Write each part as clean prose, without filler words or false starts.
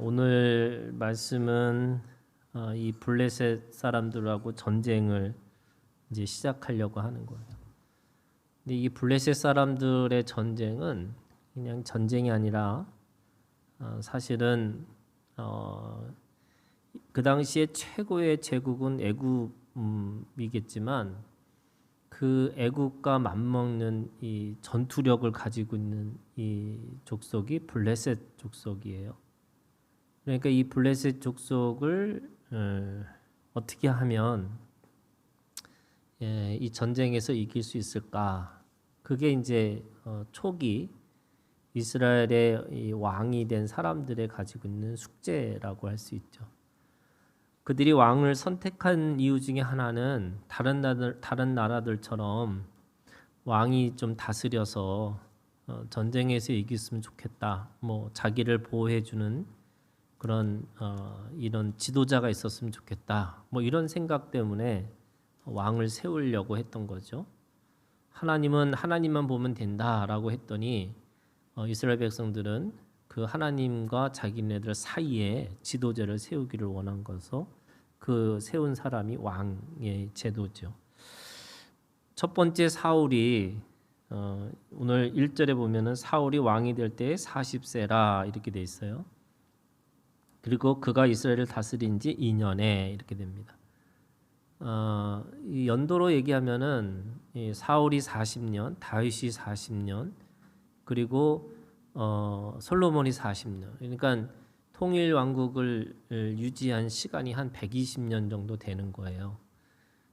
오늘 말씀은 이 블레셋 사람들하고 전쟁을 이제 시작하려고 하는 거예요. 근데 이 블레셋 사람들의 전쟁은 그냥 전쟁이 아니라 사실은 그 당시에 최고의 제국은 애굽이겠지만 그 애국과 맞먹는 이 전투력을 가지고 있는 이 족속이 블레셋 족속이에요. 그러니까 이 블레셋 족속을 어떻게 하면 이 전쟁에서 이길 수 있을까? 그게 이제 초기 이스라엘의 이 왕이 된 사람들의 가지고 있는 숙제라고 할 수 있죠. 그들이 왕을 선택한 이유 중에 하나는 다른 나라들처럼 왕이 좀 다스려서 전쟁에서 이겼으면 좋겠다. 뭐 자기를 보호해주는 그런 이런 지도자가 있었으면 좋겠다. 뭐 이런 생각 때문에 왕을 세우려고 했던 거죠. 하나님은 하나님만 보면 된다라고 했더니 이스라엘 백성들은 그 하나님과 자기네들 사이에 지도자를 세우기를 원한 것서 그 세운 사람이 왕의 제도죠. 첫 번째 사울이 오늘 1절에 보면은 사울이 왕이 될 때에 40세라 이렇게 돼 있어요. 그리고 그가 이스라엘을 다스린 지 2년에 이렇게 됩니다. 이 연도로 얘기하면은 사울이 40년, 다윗이 40년, 그리고 솔로몬이 40년. 그러니까 통일 왕국을 유지한 시간이 한 120년 정도 되는 거예요.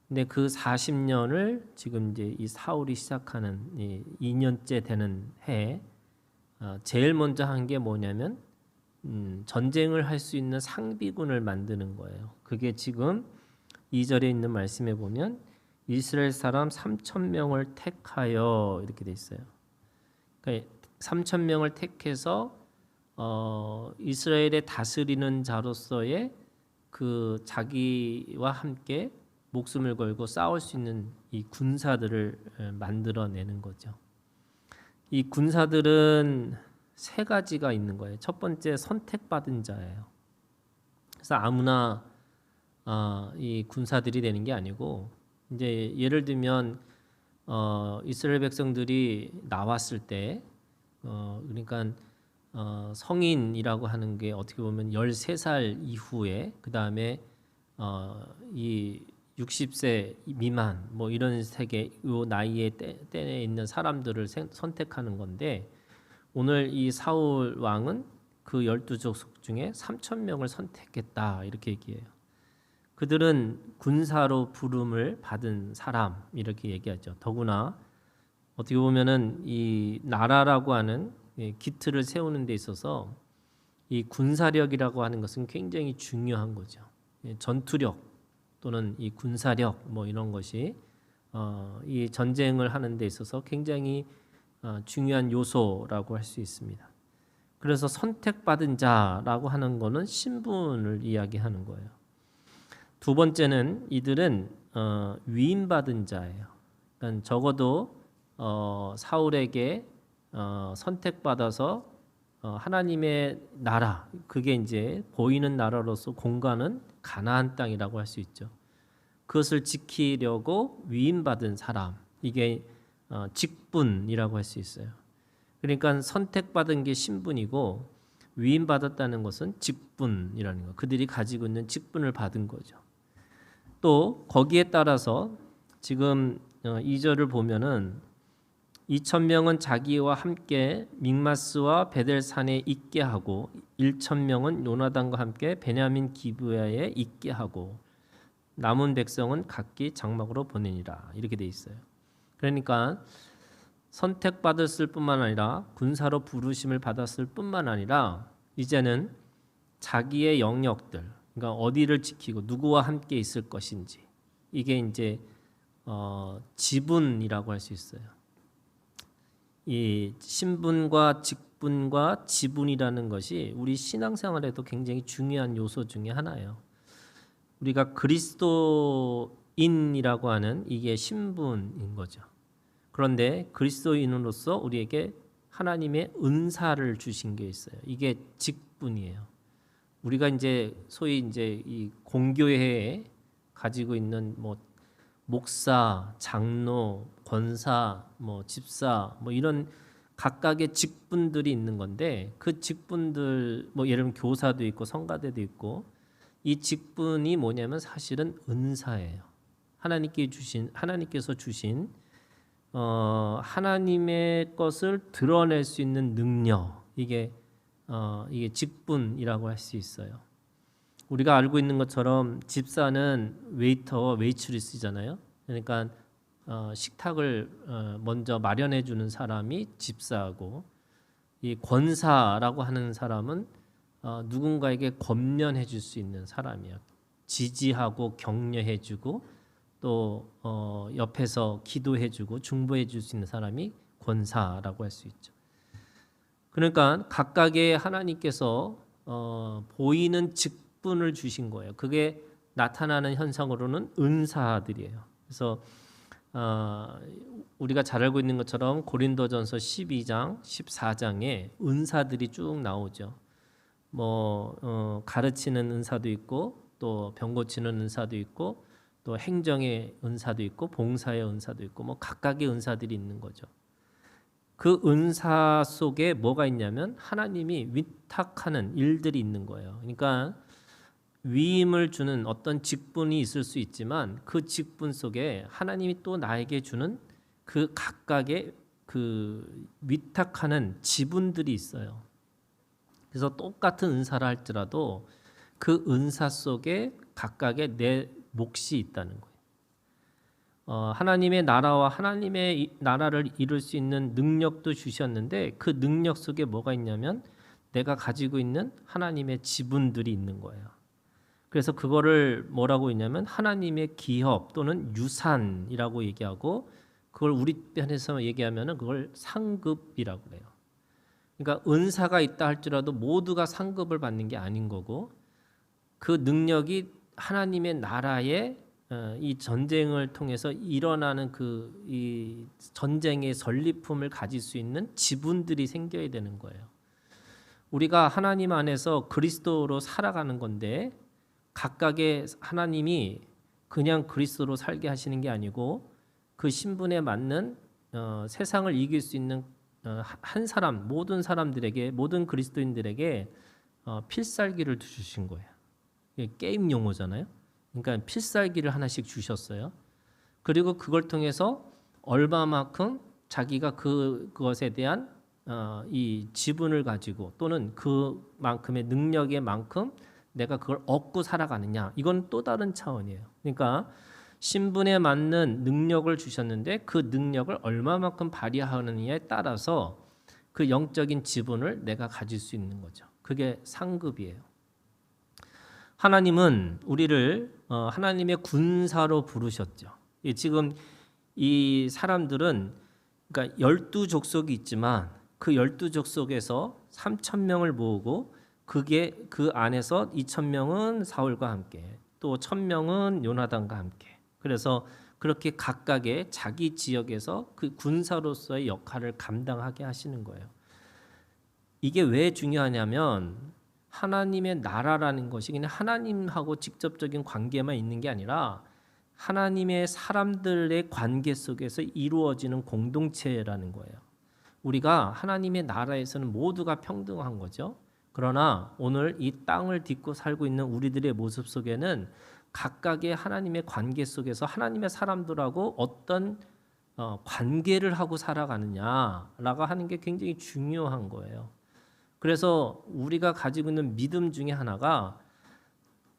근데 그 40년을 지금 이제 이 사울이 시작하는 2년째 되는 해에 제일 먼저 한 게 뭐냐면 전쟁을 할 수 있는 상비군을 만드는 거예요. 그게 지금 2절에 있는 말씀에 보면 이스라엘 사람 3,000명을 택하여 이렇게 돼 있어요. 그러니까 3,000명을 택해서 이스라엘의 다스리는 자로서의 그 자기와 함께 목숨을 걸고 싸울 수 있는 이 군사들을 만들어내는 거죠. 이 군사들은 세 가지가 있는 거예요. 첫 번째 선택받은 자예요. 그래서 아무나 이 군사들이 되는 게 아니고 이제 예를 들면 이스라엘 백성들이 나왔을 때 그러니까 성인이라고 하는 게 어떻게 보면 13살 이후에 그 다음에 이 60세 미만 뭐 이런 세계 요 나이에 때에 있는 사람들을 선택하는 건데 오늘 이 사울 왕은 그 12족속 중에 3,000명을 선택했다 이렇게 얘기해요. 그들은 군사로 부름을 받은 사람 이렇게 얘기하죠. 더구나 어떻게 보면은 이 나라라고 하는 기틀을 세우는 데 있어서 이 군사력이라고 하는 것은 굉장히 중요한 거죠. 전투력 또는 이 군사력 뭐 이런 것이 이 전쟁을 하는 데 있어서 굉장히 중요한 요소라고 할 수 있습니다. 그래서 선택받은 자라고 하는 거는 신분을 이야기하는 거예요. 두 번째는 이들은 위임받은 자예요. 그러니까 적어도 사울에게 선택받아서 하나님의 나라 그게 이제 보이는 나라로서 공간은 가나안 땅이라고 할 수 있죠. 그것을 지키려고 위임받은 사람 이게 직분이라고 할 수 있어요. 그러니까 선택받은 게 신분이고 위임받았다는 것은 직분이라는 거. 그들이 가지고 있는 직분을 받은 거죠. 또 거기에 따라서 지금 2절을 보면은 2,000명은 자기와 함께 믹마스와 베델산에 있게 하고 1,000명은 요나단과 함께 베냐민 기브야에 있게 하고 남은 백성은 각기 장막으로 보내니라 이렇게 돼 있어요. 그러니까 선택받았을 뿐만 아니라 군사로 부르심을 받았을 뿐만 아니라 이제는 자기의 영역들 그러니까 어디를 지키고 누구와 함께 있을 것인지 이게 이제 지분이라고 할 수 있어요. 이 신분과 직분과 지분이라는 것이 우리 신앙생활에도 굉장히 중요한 요소 중에 하나예요. 우리가 그리스도인이라고 하는 이게 신분인 거죠. 그런데 그리스도인으로서 우리에게 하나님의 은사를 주신 게 있어요. 이게 직분이에요. 우리가 이제 소위 이제 이 공교회에 가지고 있는 뭐 목사, 장로, 권사, 뭐 집사, 뭐 이런 각각의 직분들이 있는 건데 그 직분들 뭐 예를 들면 교사도 있고 성가대도 있고 이 직분이 뭐냐면 사실은 은사예요. 하나님께서 주신 하나님의 것을 드러낼 수 있는 능력 이게 직분이라고 할 수 있어요. 우리가 알고 있는 것처럼 집사는 웨이터, 웨이트리스잖아요. 그러니까 식탁을 먼저 마련해 주는 사람이 집사고 이 권사라고 하는 사람은 누군가에게 권면해 줄 수 있는 사람이야. 지지하고 격려해 주고 또 옆에서 기도해 주고 중보해 줄 수 있는 사람이 권사라고 할 수 있죠. 그러니까 각각의 하나님께서 보이는 직분을 주신 거예요. 그게 나타나는 현상으로는 은사들이에요. 그래서 우리가 잘 알고 있는 것처럼 고린도전서 12장, 14장에 은사들이 쭉 나오죠. 뭐 가르치는 은사도 있고 또 병 고치는 은사도 있고 또 행정의 은사도 있고 봉사의 은사도 있고 뭐 각각의 은사들이 있는 거죠. 그 은사 속에 뭐가 있냐면 하나님이 위탁하는 일들이 있는 거예요. 그러니까 위임을 주는 어떤 직분이 있을 수 있지만 그 직분 속에 하나님이 또 나에게 주는 그 각각의 그 위탁하는 지분들이 있어요. 그래서 똑같은 은사를 할지라도 그 은사 속에 각각의 내 몫이 있다는 거예요. 하나님의 나라와 하나님의 나라를 이룰 수 있는 능력도 주셨는데 그 능력 속에 뭐가 있냐면 내가 가지고 있는 하나님의 지분들이 있는 거예요. 그래서 그거를 뭐라고 했냐면 하나님의 기업 또는 유산이라고 얘기하고 그걸 우리 편에서 얘기하면은 그걸 상급이라고 그래요. 그러니까 은사가 있다 할지라도 모두가 상급을 받는 게 아닌 거고 그 능력이 하나님의 나라의 이 전쟁을 통해서 일어나는 이 전쟁의 전리품을 가질 수 있는 지분들이 생겨야 되는 거예요. 우리가 하나님 안에서 그리스도로 살아가는 건데 각각의 하나님이 그냥 그리스도로 살게 하시는 게 아니고 그 신분에 맞는 세상을 이길 수 있는 한 사람, 모든 사람들에게 모든 그리스도인들에게 필살기를 주신 거예요. 이게 게임 용어잖아요. 그러니까 필살기를 하나씩 주셨어요. 그리고 그걸 통해서 얼마만큼 자기가 그것에 대한 이 지분을 가지고 또는 그만큼의 능력의 만큼 내가 그걸 얻고 살아가느냐 이건 또 다른 차원이에요. 그러니까 신분에 맞는 능력을 주셨는데 그 능력을 얼마만큼 발휘하느냐에 따라서 그 영적인 지분을 내가 가질 수 있는 거죠. 그게 상급이에요. 하나님은 우리를 하나님의 군사로 부르셨죠. 지금 이 사람들은 그러니까 12족속이 있지만 그 12족속에서 3,000명을 모으고 그게 그 안에서 2,000명은 사울과 함께 또 1,000명은 요나단과 함께 그래서 그렇게 각각의 자기 지역에서 그 군사로서의 역할을 감당하게 하시는 거예요. 이게 왜 중요하냐면 하나님의 나라라는 것이 그냥 하나님하고 직접적인 관계만 있는 게 아니라 하나님의 사람들의 관계 속에서 이루어지는 공동체라는 거예요. 우리가 하나님의 나라에서는 모두가 평등한 거죠. 그러나 오늘 이 땅을 딛고 살고 있는 우리들의 모습 속에는 각각의 하나님의 관계 속에서 하나님의 사람들하고 어떤 관계를 하고 살아가느냐라고 하는 게 굉장히 중요한 거예요. 그래서 우리가 가지고 있는 믿음 중에 하나가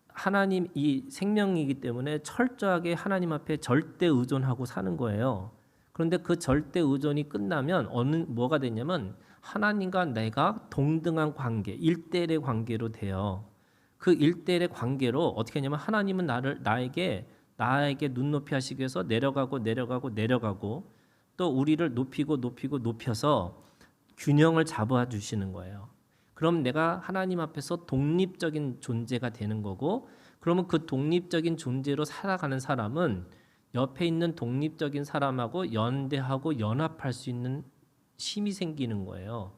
하나님 이 생명이기 때문에 철저하게 하나님 앞에 절대 의존하고 사는 거예요. 그런데 그 절대 의존이 끝나면 뭐가 되냐면 하나님과 내가 동등한 관계, 1대1의 관계로 돼요. 그 1대1의 관계로 어떻게 하냐면 하나님은 나에게 눈높이 하시기 위해서 내려가고 또 우리를 높여서 균형을 잡아 주시는 거예요. 그럼 내가 하나님 앞에서 독립적인 존재가 되는 거고 그러면 그 독립적인 존재로 살아가는 사람은 옆에 있는 독립적인 사람하고 연대하고 연합할 수 있는 힘이 생기는 거예요.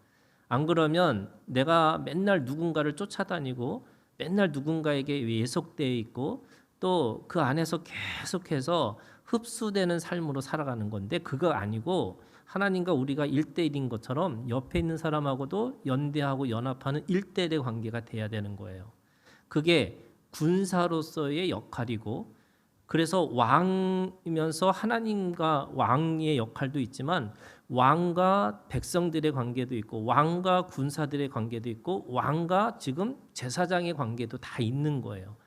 안 그러면 내가 맨날 누군가를 쫓아다니고 맨날 누군가에게 예속되어 있고 또 그 안에서 계속해서 흡수되는 삶으로 살아가는 건데 그거 아니고 하나님과 우리가 1대1인 것처럼 옆에 있는 사람하고도 연대하고 연합하는 1대1의 관계가 돼야 되는 거예요. 그게 군사로서의 역할이고 그래서 왕이면서 하나님과 왕의 역할도 있지만 왕과 백성들의 관계도 있고 왕과 군사들의 관계도 있고 왕과 지금 제사장의 관계도 다 있는 거예요.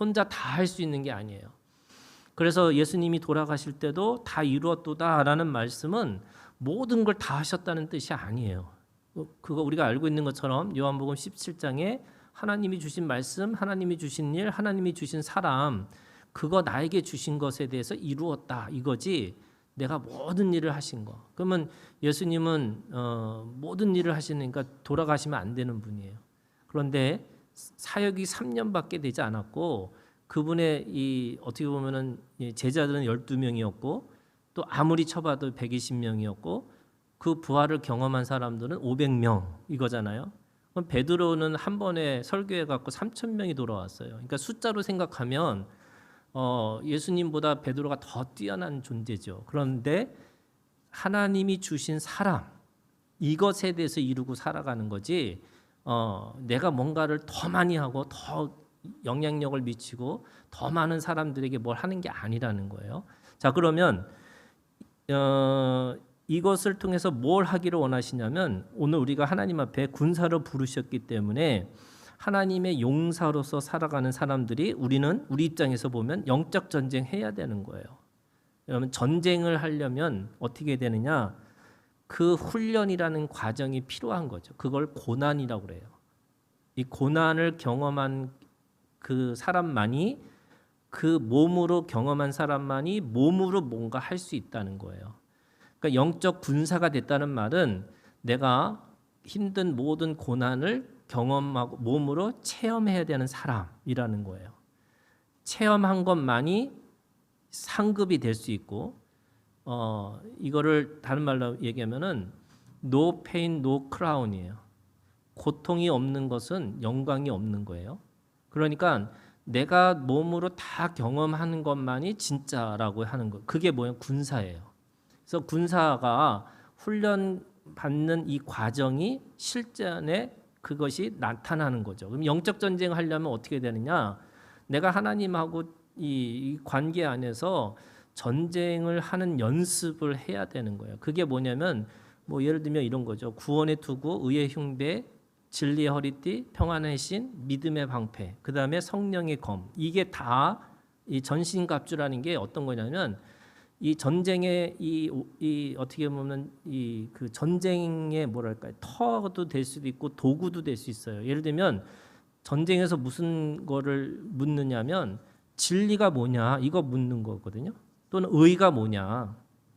혼자 다 할 수 있는 게 아니에요. 그래서 예수님이 돌아가실 때도 다 이루었도다라는 말씀은 모든 걸 다 하셨다는 뜻이 아니에요. 그거 우리가 알고 있는 것처럼 요한복음 17장에 하나님이 주신 말씀, 하나님이 주신 일, 하나님이 주신 사람 그거 나에게 주신 것에 대해서 이루었다 이거지 내가 모든 일을 하신 거. 그러면 예수님은 모든 일을 하시니까 돌아가시면 안 되는 분이에요. 그런데 사역이 3년밖에 되지 않았고 그분의 이 어떻게 보면은 제자들은 12명이었고 또 아무리 쳐봐도 120명이었고 그 부활을 경험한 사람들은 500명 이거잖아요. 그럼 베드로는 한 번에 설교해 갖고 3,000명이 돌아왔어요. 그러니까 숫자로 생각하면 예수님보다 베드로가 더 뛰어난 존재죠. 그런데 하나님이 주신 사람 이것에 대해서 이루고 살아가는 거지. 내가 뭔가를 더 많이 하고 더 영향력을 미치고 더 많은 사람들에게 뭘 하는 게 아니라는 거예요. 자, 그러면 이것을 통해서 뭘 하기를 원하시냐면 오늘 우리가 하나님 앞에 군사로 부르셨기 때문에 하나님의 용사로서 살아가는 사람들이 우리는 우리 입장에서 보면 영적 전쟁 해야 되는 거예요. 여러분 전쟁을 하려면 어떻게 되느냐? 그 훈련이라는 과정이 필요한 거죠. 그걸 고난이라고 그래요. 이 고난을 경험한 그 사람만이 그 몸으로 경험한 사람만이 몸으로 뭔가 할 수 있다는 거예요. 그러니까 영적 군사가 됐다는 말은 내가 힘든 모든 고난을 경험하고 몸으로 체험해야 되는 사람이라는 거예요. 체험한 것만이 상급이 될 수 있고 이거를 다른 말로 얘기하면은 no pain, no crown이에요. 고통이 없는 것은 영광이 없는 거예요. 그러니까 내가 몸으로 다 경험하는 것만이 진짜라고 하는 거. 그게 뭐예요? 군사예요. 그래서 군사가 훈련 받는 이 과정이 실전에 그것이 나타나는 거죠. 그럼 영적 전쟁을 하려면 어떻게 되느냐? 내가 하나님하고 이 관계 안에서 전쟁을 하는 연습을 해야 되는 거예요. 그게 뭐냐면 뭐 예를 들면 이런 거죠. 구원의 투구, 의의 흉배, 진리의 허리띠, 평안의 신, 믿음의 방패, 그 다음에 성령의 검. 이게 다 이 전신갑주라는 게 어떤 거냐면 이 전쟁의 이 어떻게 보면 이 그 전쟁의 뭐랄까요 터도 될 수도 있고 도구도 될 수 있어요. 예를 들면 전쟁에서 무슨 거를 묻느냐면 진리가 뭐냐 이거 묻는 거거든요. 또는 의가 뭐냐,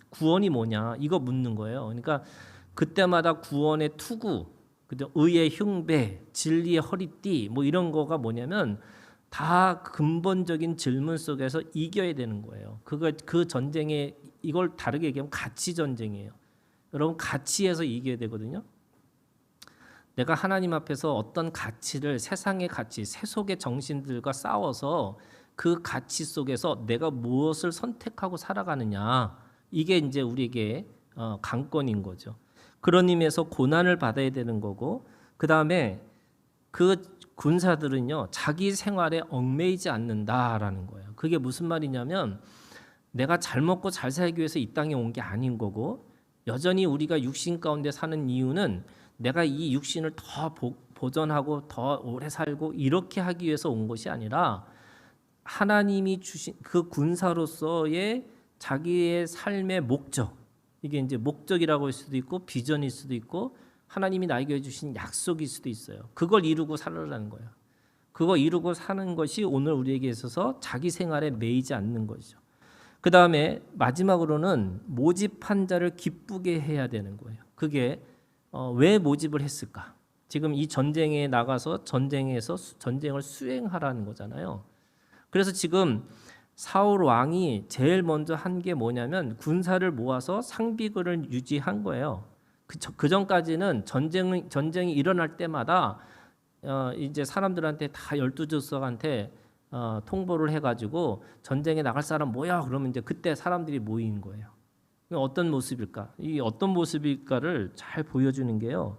구원이 뭐냐 이거 묻는 거예요. 그러니까 그때마다 구원의 투구, 의의 흉배, 진리의 허리띠 뭐 이런 거가 뭐냐면 다 근본적인 질문 속에서 이겨야 되는 거예요. 그 전쟁에 이걸 다르게 얘기하면 가치 전쟁이에요. 여러분 가치에서 이겨야 되거든요. 내가 하나님 앞에서 어떤 가치를 세상의 가치, 세속의 정신들과 싸워서 그 가치 속에서 내가 무엇을 선택하고 살아가느냐 이게 이제 우리에게 강권인 거죠. 그런 의미에서 고난을 받아야 되는 거고 그 다음에 그 군사들은요 자기 생활에 얽매이지 않는다라는 거예요. 그게 무슨 말이냐면 내가 잘 먹고 잘 살기 위해서 이 땅에 온 게 아닌 거고 여전히 우리가 육신 가운데 사는 이유는 내가 이 육신을 더 보존하고 더 오래 살고 이렇게 하기 위해서 온 것이 아니라 하나님이 주신 그 군사로서의 자기의 삶의 목적 이게 이제 목적이라고 할 수도 있고 비전일 수도 있고 하나님이 나에게 주신 약속일 수도 있어요. 그걸 이루고 살아라는 거예요. 그거 이루고 사는 것이 오늘 우리에게 있어서 자기 생활에 매이지 않는 것이죠. 그 다음에 마지막으로는 모집한 자를 기쁘게 해야 되는 거예요. 그게 왜 모집을 했을까? 지금 이 전쟁에 나가서 전쟁에서 전쟁을 수행하라는 거잖아요. 그래서 지금 사울 왕이 제일 먼저 한 게 뭐냐면 군사를 모아서 상비군을 유지한 거예요. 그 전까지는 전쟁이 일어날 때마다 이제 사람들한테 다 12족속한테 통보를 해가지고 전쟁에 나갈 사람 뭐야? 그러면 이제 그때 사람들이 모인 거예요. 어떤 모습일까? 이 어떤 모습일까를 잘 보여주는 게요.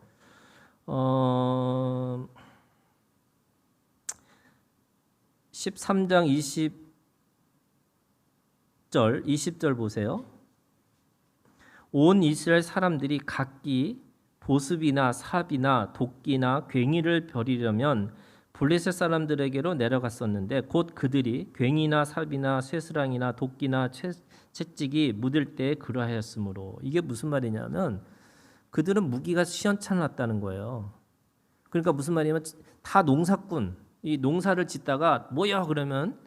13장 20절 보세요. 온 이스라엘 사람들이 각기 보습이나 삽이나 도끼나 괭이를 벼리려면 블레셋 사람들에게로 내려갔었는데 곧 그들이 괭이나 삽이나 쇠스랑이나 도끼나 채찍이 묻을 때에 그러하였으므로, 이게 무슨 말이냐면 그들은 무기가 시원찮았다는 거예요. 그러니까 무슨 말이냐면 다 농사꾼, 이 농사를 짓다가 뭐야 그러면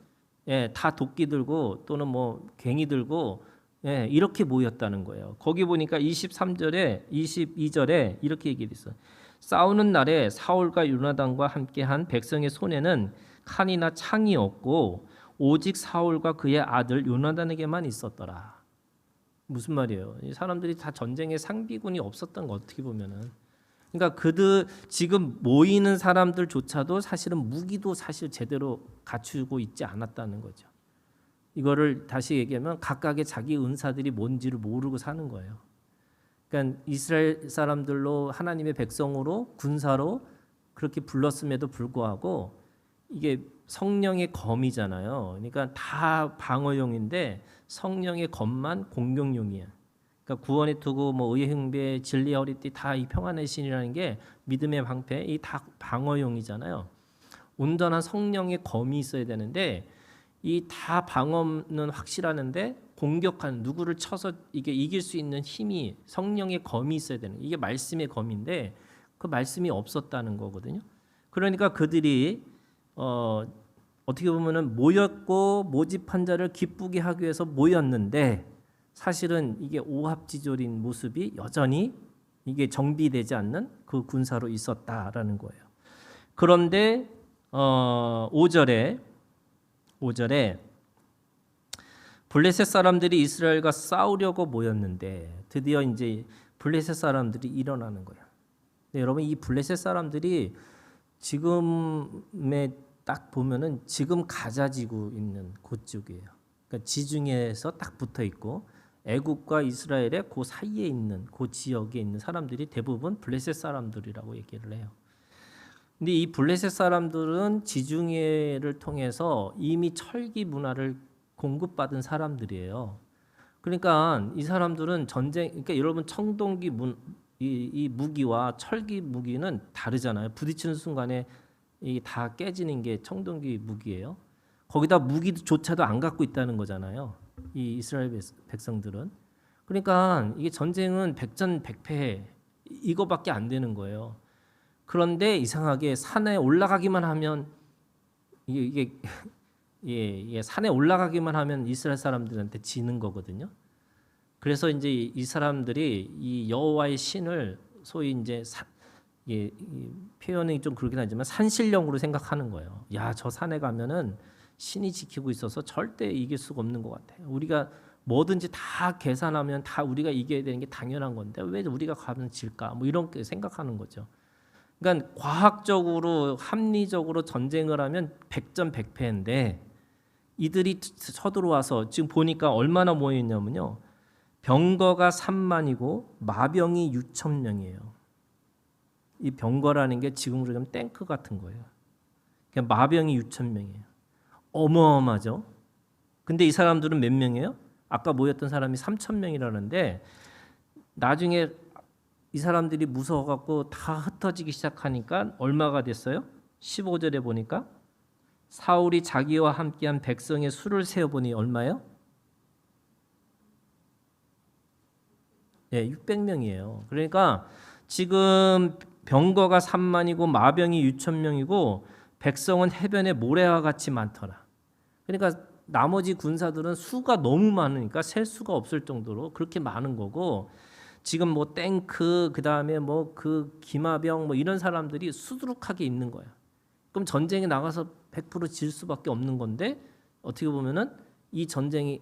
다 도끼 들고 또는 뭐 괭이 들고 이렇게 모였다는 거예요. 거기 보니까 23절에 22절에 이렇게 얘기했어요. 싸우는 날에 사울과 요나단과 함께한 백성의 손에는 칼이나 창이 없고 오직 사울과 그의 아들 요나단에게만 있었더라. 무슨 말이에요? 이 사람들이 다 전쟁에 상비군이 없었던 거 어떻게 보면은. 그러니까 그들 지금 모이는 사람들조차도 사실은 무기도 사실 제대로 갖추고 있지 않았다는 거죠. 이거를 다시 얘기하면 각각의 자기 은사들이 뭔지를 모르고 사는 거예요. 그러니까 이스라엘 사람들로 하나님의 백성으로 군사로 그렇게 불렀음에도 불구하고 이게 성령의 검이잖아요. 그러니까 다 방어용인데 성령의 검만 공격용이야. 그러니까 구원의 투구, 뭐 의의 흉배, 진리의 허리띠 다 이 평안의 신이라는 게 믿음의 방패, 이 다 방어용이잖아요. 온전한 성령의 검이 있어야 되는데 이 다 방어는 확실하는데 공격하는 누구를 쳐서 이게 이길 수 있는 힘이 성령의 검이 있어야 되는, 이게 말씀의 검인데 그 말씀이 없었다는 거거든요. 그러니까 그들이 어떻게 보면은 모였고 모집한 자를 기쁘게 하기 위해서 모였는데 사실은 이게 오합지졸인 모습이 여전히 이게 정비되지 않는 그 군사로 있었다라는 거예요. 그런데 5절에 블레셋 사람들이 이스라엘과 싸우려고 모였는데 드디어 이제 블레셋 사람들이 일어나는 거예요. 네, 여러분 이 블레셋 사람들이 지금에 딱 보면은 지금 가자 지구 있는 그쪽이에요. 그러니까 지중해에서 딱 붙어 있고 애국과 이스라엘의 그 사이에 있는 그 지역에 있는 사람들이 대부분 블레셋 사람들이라고 얘기를 해요. 근데 이 블레셋 사람들은 지중해를 통해서 이미 철기 문화를 공급받은 사람들이에요. 그러니까 이 사람들은 전쟁, 그러니까 여러분 청동기 이 무기와 철기 무기는 다르잖아요. 부딪히는 순간에 이 다 깨지는 게 청동기 무기예요. 거기다 무기조차도 안 갖고 있다는 거잖아요. 이 이스라엘 백성들은. 그러니까 이게 전쟁은 백전백패 이거밖에 안 되는 거예요. 그런데 이상하게 산에 올라가기만 하면 이게 산에 올라가기만 하면 이스라엘 사람들한테 지는 거거든요. 그래서 이제 이 사람들이 이 여호와의 신을 소위 이제 이 표현이 좀 그렇긴 하지만 산신령으로 생각하는 거예요. 야, 저 산에 가면은 신이 지키고 있어서 절대 이길 수가 없는 것 같아. 우리가 뭐든지 다 계산하면 다 우리가 이겨야 되는 게 당연한 건데 왜 우리가 가면 질까? 뭐 이런 게 생각하는 거죠. 그러니까 과학적으로 합리적으로 전쟁을 하면 백전백패인데 이들이 쳐들어와서 지금 보니까 얼마나 모여 있냐면요. 병거가 3만이고 마병이 6천 명이에요. 이 병거라는 게 지금으로 하면 탱크 같은 거예요. 그냥 마병이 6천 명이에요. 어마어마하죠. 근데 이 사람들은 몇 명이에요? 아까 모였던 사람이 3천 명이라는데 나중에 이 사람들이 무서워갖고 다 흩어지기 시작하니까 얼마가 됐어요? 15절에 보니까 사울이 자기와 함께한 백성의 수를 세어보니 얼마예요? 600명이에요. 그러니까 지금 병거가 3만이고 마병이 6천 명이고 백성은 해변에 모래와 같이 많더라. 그러니까 나머지 군사들은 수가 너무 많으니까 셀 수가 없을 정도로 그렇게 많은 거고 지금 뭐 탱크 그다음에 뭐 그 기마병 뭐 이런 사람들이 수두룩하게 있는 거야. 그럼 전쟁에 나가서 100% 질 수밖에 없는 건데 어떻게 보면은 이 전쟁의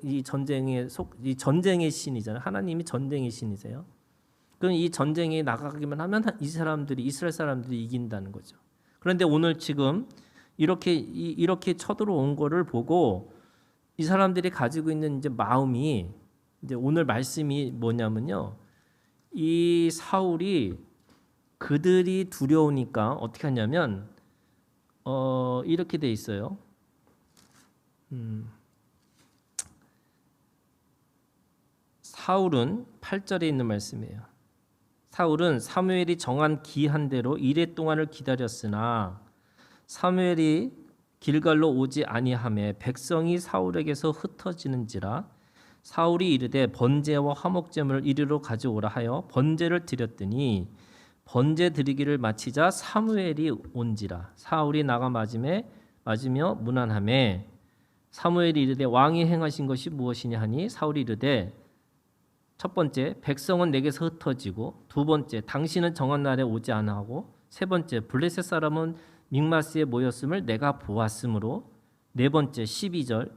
신이잖아요. 하나님이 전쟁의 신이세요. 그럼 이 전쟁에 나가기만 하면 이스라엘 사람들이 이긴다는 거죠. 그런데 오늘 지금 이렇게 쳐들어온 거를 보고 이 사람들이 가지고 있는 이제 마음이 이제 오늘 말씀이 뭐냐면요. 이 사울이 그들이 두려우니까 어떻게 하냐면 이렇게 돼 있어요. 사울은 8절에 있는 말씀이에요. 사울은 사무엘이 정한 기한 대로 이레 동안을 기다렸으나 사무엘이 길갈로 오지 아니하매 백성이 사울에게서 흩어지는지라 사울이 이르되 번제와 화목제물을 이리로 가져오라 하여 번제를 드렸더니 번제 드리기를 마치자 사무엘이 온지라 사울이 나가 맞으며 문안하매 사무엘이 이르되 왕이 행하신 것이 무엇이냐 하니 사울이 이르되 첫 번째 백성은 내게서 흩어지고 두 번째 당신은 정한 날에 오지 아니하고 세 번째 블레셋 사람은 믹마스에 모였음을 내가 보았으므로 네 번째 12절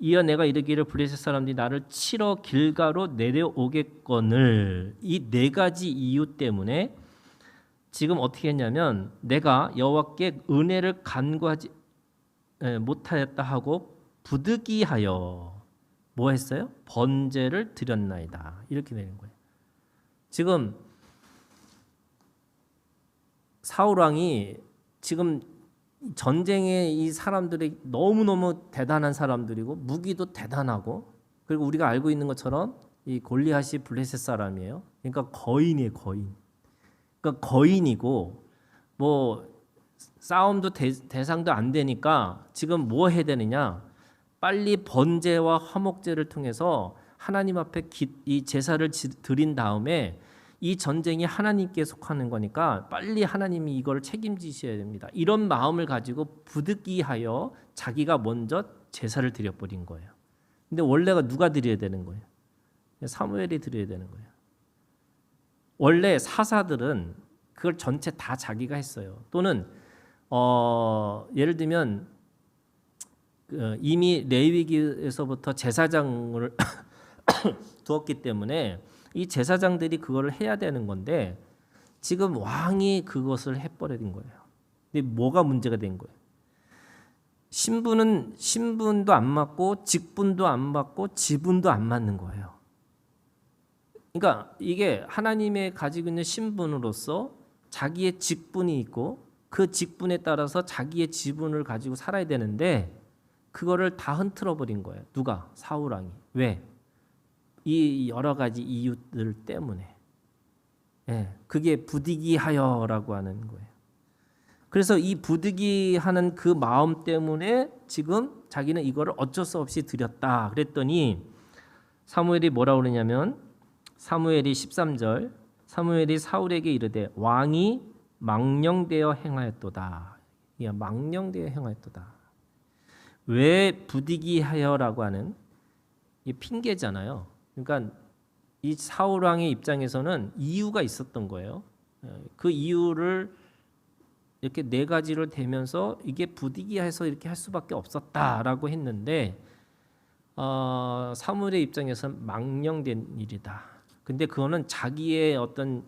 이어 내가 이르기를 블레셋 사람들이 나를 치러 길가로 내려오겠거늘 이 네 가지 이유 때문에 지금 어떻게 했냐면 내가 여호와께 은혜를 간구하지 못하였다 하고 부득이하여 뭐 했어요? 번제를 드렸나이다. 이렇게 되는 거예요. 지금 사울 왕이 지금 전쟁에 이 사람들이 너무너무 대단한 사람들이고 무기도 대단하고 그리고 우리가 알고 있는 것처럼 이 골리앗이 블레셋 사람이에요. 그러니까 거인이에요, 거인. 그러니까 거인이고 뭐 싸움도 대상도 안 되니까 지금 뭐 해야 되느냐? 빨리 번제와 화목제를 통해서 하나님 앞에 이 제사를 드린 다음에 이 전쟁이 하나님께 속하는 거니까 빨리 하나님이 이걸 책임지셔야 됩니다. 이런 마음을 가지고 부득이하여 자기가 먼저 제사를 드려버린 거예요. 근데 원래가 누가 드려야 되는 거예요? 사무엘이 드려야 되는 거예요. 원래 사사들은 그걸 전체 다 자기가 했어요. 또는 예를 들면 이미 레위기에서부터 제사장을 두었기 때문에 이 제사장들이 그거를 해야 되는 건데 지금 왕이 그것을 해버린 거예요. 근데 뭐가 문제가 된 거예요? 신분도 안 맞고 직분도 안 맞고 지분도 안 맞는 거예요. 그러니까 이게 하나님의 가지고 있는 신분으로서 자기의 직분이 있고 그 직분에 따라서 자기의 지분을 가지고 살아야 되는데 그거를 다 흔들어 버린 거예요. 누가? 사울 왕이. 왜? 이 여러 가지 이유들 때문에. 그게 부득이하여라고 하는 거예요. 그래서 이 부득이하는 그 마음 때문에 지금 자기는 이거를 어쩔 수 없이 드렸다. 그랬더니 사무엘이 뭐라 그러냐면 사무엘이 13절 사무엘이 사울에게 이르되 왕이 망령되어 행하였도다. 망령되어 행하였도다. 왜 부득이하여라고 하는 이 핑계잖아요. 그러니까 이 사울 왕의 입장에서는 이유가 있었던 거예요. 그 이유를 이렇게 네 가지를 대면서 이게 부득이해서 이렇게 할 수밖에 없었다라고 했는데 사무엘의 입장에서는 망령된 일이다. 근데 그거는 자기의 어떤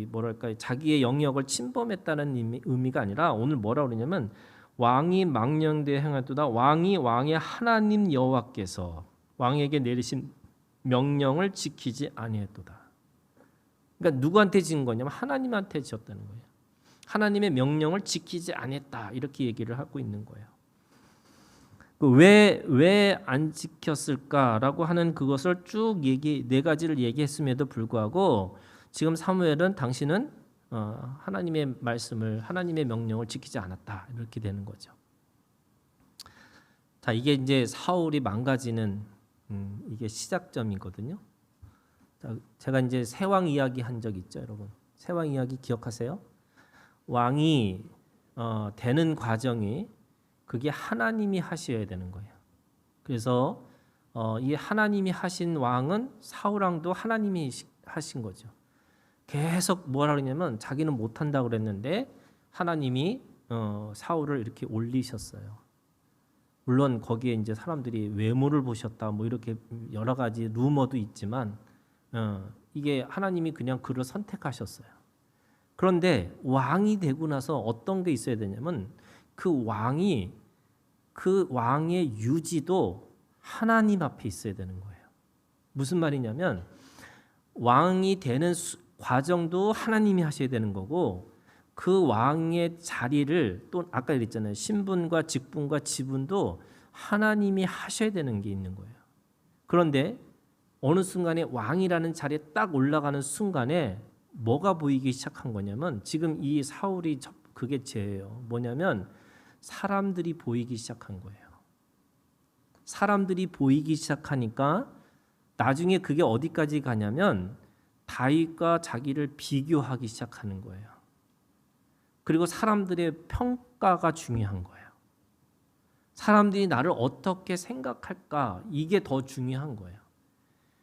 뭐랄까 자기의 영역을 침범했다는 의미가 아니라 오늘 뭐라 그러냐면 왕이 망령되어 행하도다. 왕의 하나님 여호와께서 왕에게 내리신 명령을 지키지 아니했도다. 그러니까 누구한테 지은 거냐면 하나님한테 지었다는 거예요. 하나님의 명령을 지키지 않았다 이렇게 얘기를 하고 있는 거예요. 왜 안 지켰을까라고 하는 그것을 쭉 네 가지를 얘기했음에도 불구하고 지금 사무엘은 당신은 하나님의 말씀을 하나님의 명령을 지키지 않았다 이렇게 되는 거죠. 자 이게 이제 사울이 망가지는 이게 시작점이거든요. 자, 제가 이제 세왕 이야기 한 적 있죠, 여러분. 세왕 이야기 기억하세요? 왕이 되는 과정이 그게 하나님이 하셔야 되는 거예요. 그래서 이 하나님이 하신 왕은 사울 왕도 하나님이 하신 거죠. 계속 뭐라 그러냐면 자기는 못한다고 그랬는데 하나님이 사울을 이렇게 올리셨어요. 물론 거기에 이제 사람들이 외모를 보셨다 뭐 이렇게 여러 가지 루머도 있지만 이게 하나님이 그냥 그를 선택하셨어요. 그런데 왕이 되고 나서 어떤 게 있어야 되냐면 그 왕의 유지도 하나님 앞에 있어야 되는 거예요. 무슨 말이냐면 왕이 되는 과정도 하나님이 하셔야 되는 거고, 그 왕의 자리를 또 아까 그랬잖아요. 신분과 직분과 지분도 하나님이 하셔야 되는 게 있는 거예요. 그런데 어느 순간에 왕이라는 자리에 딱 올라가는 순간에 뭐가 보이기 시작한 거냐면, 지금 이 사울이 그게 죄예요. 뭐냐면 사람들이 보이기 시작한 거예요. 사람들이 보이기 시작하니까 나중에 그게 어디까지 가냐면 다윗과 자기를 비교하기 시작하는 거예요. 그리고 사람들의 평가가 중요한 거예요. 사람들이 나를 어떻게 생각할까, 이게 더 중요한 거예요.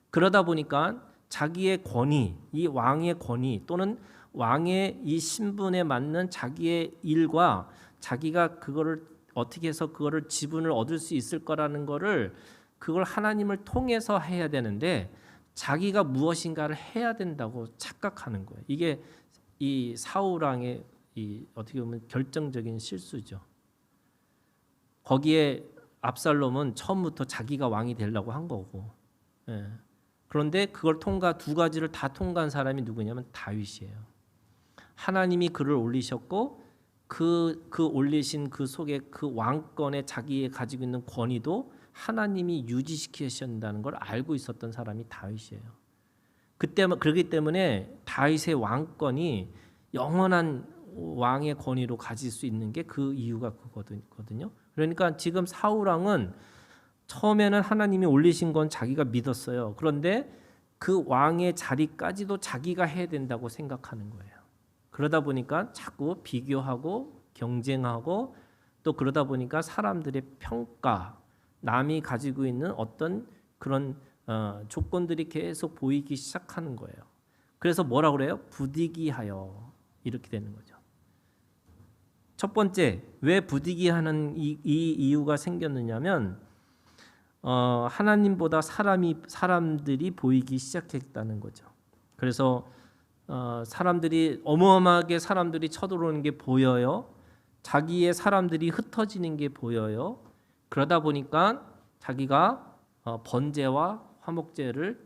그러다 보니까 자기의 권위, 이 왕의 권위 또는 왕의 이 신분에 맞는 자기의 일과 자기가 그거를 어떻게 해서 그거를 지분을 얻을 수 있을 거라는 거를, 그걸 하나님을 통해서 해야 되는데 자기가 무엇인가를 해야 된다고 착각하는 거예요. 이게 이 사울 왕의 이 어떻게 보면 결정적인 실수죠. 거기에 압살롬은 처음부터 자기가 왕이 되려고 한 거고, 예. 그런데 그걸 두 가지를 다 통과한 사람이 누구냐면 다윗이에요. 하나님이 그를 올리셨고 그 올리신 그 속에 그 왕권에 자기의 가지고 있는 권위도 하나님이 유지시키신다는 걸 알고 있었던 사람이 다윗이에요. 그렇기 때문에 다윗의 왕권이 영원한 왕의 권위로 가질 수 있는 게 그 이유가 그거거든요. 그러니까 지금 사울 왕은 처음에는 하나님이 올리신 건 자기가 믿었어요. 그런데 그 왕의 자리까지도 자기가 해야 된다고 생각하는 거예요. 그러다 보니까 자꾸 비교하고 경쟁하고, 또 그러다 보니까 사람들의 평가, 남이 가지고 있는 어떤 그런 조건들이 계속 보이기 시작하는 거예요. 그래서 뭐라고 그래요? 부득이하여, 이렇게 되는 거죠. 첫 번째, 왜 부득이하는 이 이유가 생겼느냐면 하나님보다 사람들이 보이기 시작했다는 거죠. 그래서 사람들이 어마어마하게 사람들이 쳐들어오는 게 보여요. 자기의 사람들이 흩어지는 게 보여요. 그러다 보니까 자기가 번제와 화목제를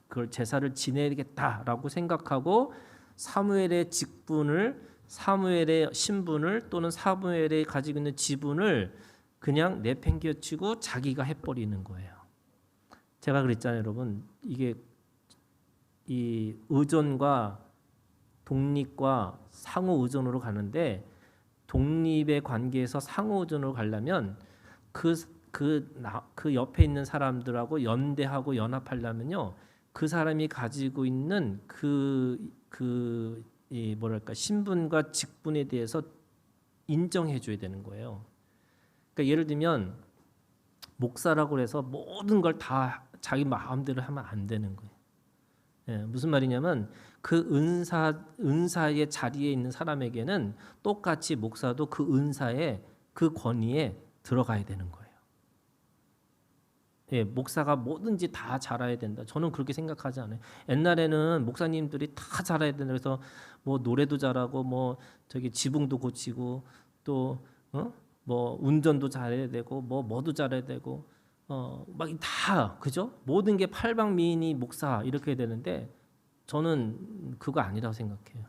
그걸 제사를 지내겠다라고 생각하고 사무엘의 직분을, 사무엘의 신분을 또는 사무엘의 가지고 있는 지분을 그냥 내팽개치고 자기가 해버리는 거예요. 제가 그랬잖아요, 여러분. 이게 이 의존과 독립과 상호 의존으로 가는데, 독립의 관계에서 상호 의존으로 가려면 그 옆에 있는 사람들하고 연대하고 연합하려면요, 그 사람이 가지고 있는 뭐랄까 신분과 직분에 대해서 인정해 줘야 되는 거예요. 그러니까 예를 들면 목사라고 해서 모든 걸 다 자기 마음대로 하면 안 되는 거예요. 예, 무슨 말이냐면 그 은사의 자리에 있는 사람에게는 똑같이 목사도 그 은사의 그 권위에 들어가야 되는 거예요. 예, 목사가 뭐든지 다 잘해야 된다. 저는 그렇게 생각하지 않아요. 옛날에는 목사님들이 다 잘해야 된다. 그래서 뭐 노래도 잘하고 뭐 저기 지붕도 고치고 또 뭐 운전도 잘해야 되고 뭐도 잘해야 되고 막 다 그죠? 모든 게 팔방미인이 목사 이렇게 되는데 저는 그거 아니라고 생각해요.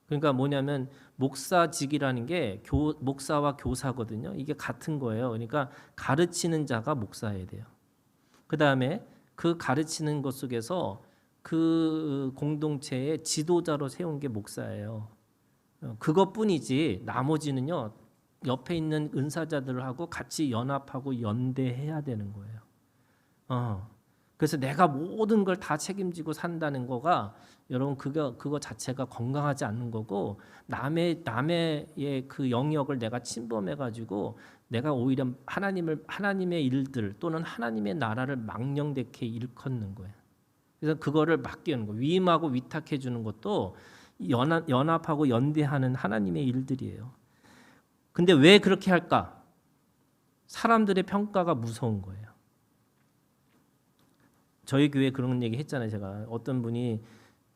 그러니까 뭐냐면 목사직이라는 게 목사와 교사거든요. 이게 같은 거예요. 그러니까 가르치는 자가 목사여야 돼요. 그 다음에 그 가르치는 것 속에서 그 공동체의 지도자로 세운 게 목사예요. 그것뿐이지 나머지는요, 옆에 있는 은사자들하고 같이 연합하고 연대해야 되는 거예요. 그래서 내가 모든 걸 다 책임지고 산다는 거가 여러분 그거 자체가 건강하지 않는 거고, 남의 그 영역을 내가 침범해 가지고 내가 오히려 하나님의 일들 또는 하나님의 나라를 망령되게 일컫는 거예요. 그래서 그거를 맡기는 거, 위임하고 위탁해 주는 것도 연합하고 연대하는 하나님의 일들이에요. 근데 왜 그렇게 할까? 사람들의 평가가 무서운 거예요. 저희 교회 그런 얘기 했잖아요. 제가 어떤 분이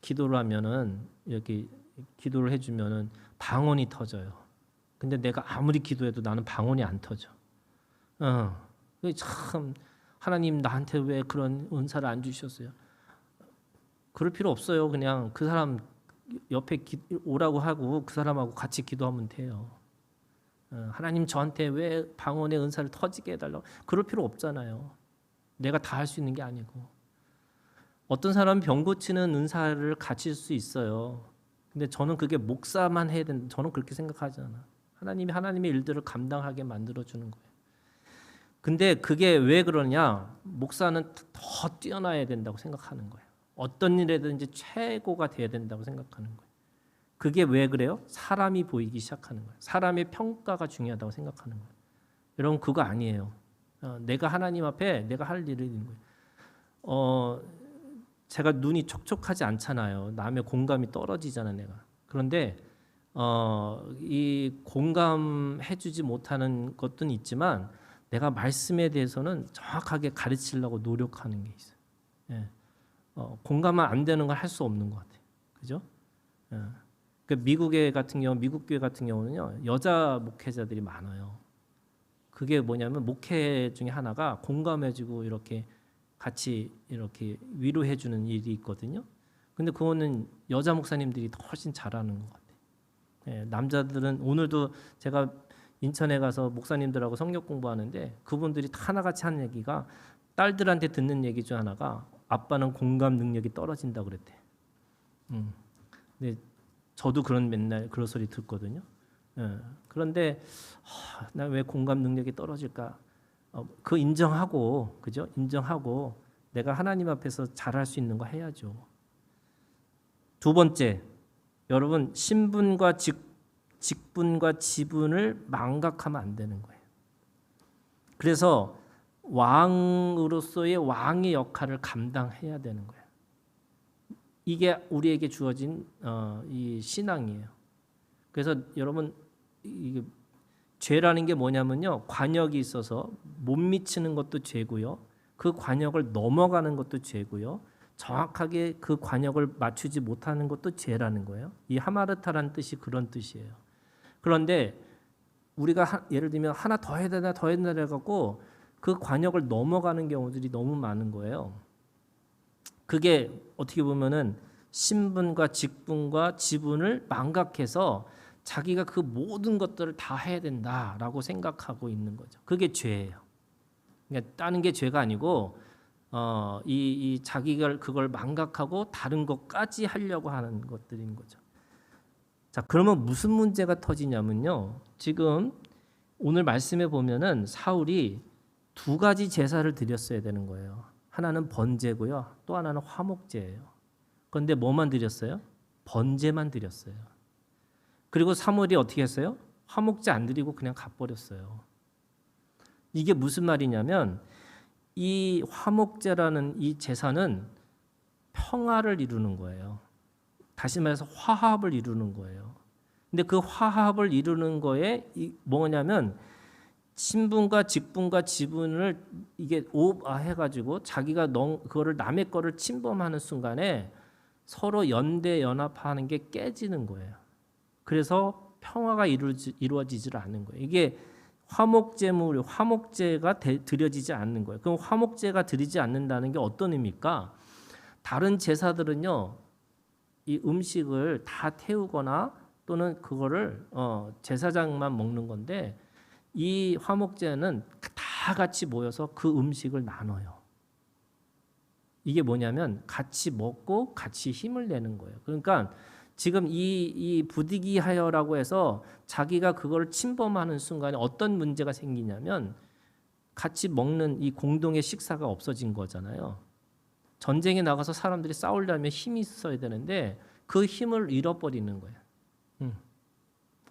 기도를 하면은 이렇게 기도를 해주면은 방언이 터져요. 근데 내가 아무리 기도해도 나는 방언이 안 터져. 참 하나님 나한테 왜 그런 은사를 안 주셨어요? 그럴 필요 없어요. 그냥 그 사람 옆에 오라고 하고 그 사람하고 같이 기도하면 돼요. 하나님 저한테 왜 방언의 은사를 터지게 해달라고 그럴 필요 없잖아요. 내가 다 할 수 있는 게 아니고. 어떤 사람은 병 고치는 은사를 가질 수 있어요. 근데 저는 그게 목사만 해야 된다. 저는 그렇게 생각하지 않아. 하나님이 하나님의 일들을 감당하게 만들어주는 거예요. 근데 그게 왜 그러냐? 목사는 더 뛰어나야 된다고 생각하는 거예요. 어떤 일에든지 최고가 돼야 된다고 생각하는 거예요. 그게 왜 그래요? 사람이 보이기 시작하는 거예요. 사람의 평가가 중요하다고 생각하는 거예요. 여러분 그거 아니에요. 내가 하나님 앞에 내가 할 일을 있는 거예요. 제가 눈이 촉촉하지 않잖아요. 남의 공감이 떨어지잖아 내가. 그런데 이 공감해주지 못하는 것도 있지만 내가 말씀에 대해서는 정확하게 가르치려고 노력하는 게 있어요. 예. 공감은 안 되는 걸 할 수 없는 것 같아요. 그죠? 예. 그 미국 교회 같은 경우는요 여자 목회자들이 많아요. 그게 뭐냐면 목회 중에 하나가 공감해주고 이렇게 같이 이렇게 위로해주는 일이 있거든요. 근데 그거는 여자 목사님들이 훨씬 잘하는 것 같아요. 예, 남자들은 오늘도 제가 인천에 가서 목사님들하고 성경 공부하는데 그분들이 다 하나같이 하는 얘기가 딸들한테 듣는 얘기 중 하나가 아빠는 공감 능력이 떨어진다 그랬대. 근데 저도 맨날 그런 소리 듣거든요. 예, 그런데 나 왜 공감 능력이 떨어질까? 그 인정하고 그죠? 인정하고 내가 하나님 앞에서 잘할 수 있는 거 해야죠. 두 번째, 여러분 신분과 직분과 지분을 망각하면 안 되는 거예요. 그래서 왕으로서의 왕의 역할을 감당해야 되는 거예요. 이게 우리에게 주어진 이 신앙이에요. 그래서 여러분 이게 죄라는 게 뭐냐면요. 관역이 있어서 못 미치는 것도 죄고요. 그 관역을 넘어가는 것도 죄고요. 정확하게 그 관역을 맞추지 못하는 것도 죄라는 거예요. 이 하마르타라는 뜻이 그런 뜻이에요. 그런데 우리가 예를 들면 하나 더 해야 되나 더 해야 되나 해갖고 그 관역을 넘어가는 경우들이 너무 많은 거예요. 그게 어떻게 보면은 신분과 직분과 지분을 망각해서 자기가 그 모든 것들을 다 해야 된다라고 생각하고 있는 거죠. 그게 죄예요. 그러니까 다른 게 죄가 아니고 이 자기가 그걸 망각하고 다른 것까지 하려고 하는 것들인 거죠. 자, 그러면 무슨 문제가 터지냐면요. 지금 오늘 말씀에 보면은 사울이 두 가지 제사를 드렸어야 되는 거예요. 하나는 번제고요. 또 하나는 화목제예요. 그런데 뭐만 드렸어요? 번제만 드렸어요. 그리고 사무엘이 어떻게 했어요? 화목제 안 드리고 그냥 가버렸어요. 이게 무슨 말이냐면 이 화목제라는 이 제사는 평화를 이루는 거예요. 다시 말해서 화합을 이루는 거예요. 근데 그 화합을 이루는 거에 뭐냐면 신분과 직분과 지분을 이게 오버해가지고 자기가 그거를 남의 거를 침범하는 순간에 서로 연대 연합하는 게 깨지는 거예요. 그래서 평화가 이루어지질 않는 거예요. 이게 화목제가 드려지지 않는 거예요. 그럼 화목제가 드리지 않는다는 게 어떤 의미일까? 다른 제사들은요, 이 음식을 다 태우거나 또는 그거를 제사장만 먹는 건데 이 화목제는 다 같이 모여서 그 음식을 나눠요. 이게 뭐냐면 같이 먹고 같이 힘을 내는 거예요. 그러니까 지금 이 부득이하여라고 해서 자기가 그걸 침범하는 순간에 어떤 문제가 생기냐면 같이 먹는 이 공동의 식사가 없어진 거잖아요. 전쟁에 나가서 사람들이 싸우려면 힘이 있어야 되는데 그 힘을 잃어버리는 거예요.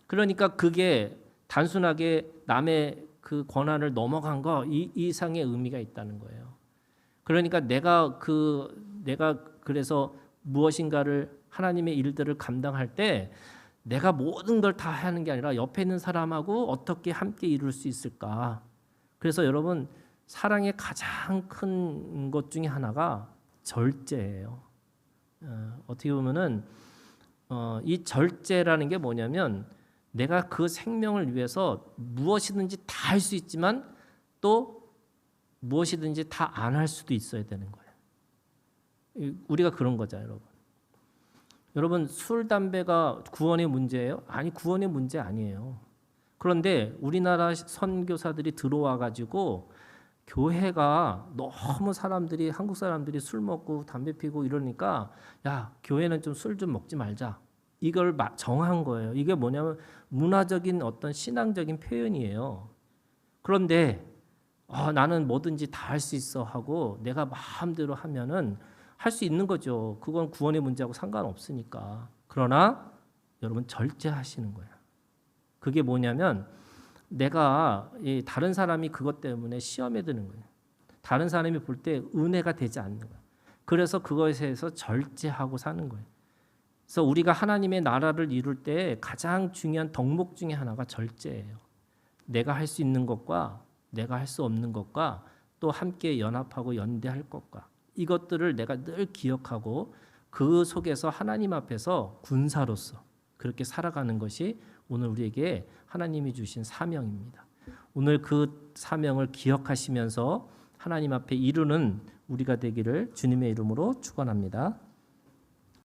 그러니까 그게 단순하게 남의 그 권한을 넘어간 거 이상의 의미가 있다는 거예요. 그러니까 내가 그래서 무엇인가를 하나님의 일들을 감당할 때 내가 모든 걸 다 하는 게 아니라 옆에 있는 사람하고 어떻게 함께 이룰 수 있을까? 그래서 여러분 사랑의 가장 큰 것 중에 하나가 절제예요. 어떻게 보면은 이 절제라는 게 뭐냐면 내가 그 생명을 위해서 무엇이든지 다 할 수 있지만 또 무엇이든지 다 안 할 수도 있어야 되는 거예요. 우리가 그런 거죠, 여러분. 여러분 술, 담배가 구원의 문제예요? 아니, 구원의 문제 아니에요. 그런데 우리나라 선교사들이 들어와 가지고 교회가 너무 사람들이 한국 사람들이 술 먹고 담배 피고 이러니까 야, 교회는 좀 술 좀 먹지 말자. 이걸 정한 거예요. 이게 뭐냐면 문화적인 어떤 신앙적인 표현이에요. 그런데 나는 뭐든지 다 할 수 있어 하고 내가 마음대로 하면은 할 수 있는 거죠. 그건 구원의 문제하고 상관없으니까. 그러나 여러분 절제하시는 거예요. 그게 뭐냐면 내가 다른 사람이 그것 때문에 시험에 드는 거예요. 다른 사람이 볼 때 은혜가 되지 않는 거예요. 그래서 그것에 대해서 절제하고 사는 거예요. 그래서 우리가 하나님의 나라를 이룰 때 가장 중요한 덕목 중에 하나가 절제예요. 내가 할 수 있는 것과 내가 할 수 없는 것과 또 함께 연합하고 연대할 것과 이것들을 내가 늘 기억하고 그 속에서 하나님 앞에서 군사로서 그렇게 살아가는 것이 오늘 우리에게 하나님이 주신 사명입니다. 오늘 그 사명을 기억하시면서 하나님 앞에 이루는 우리가 되기를 주님의 이름으로 축원합니다.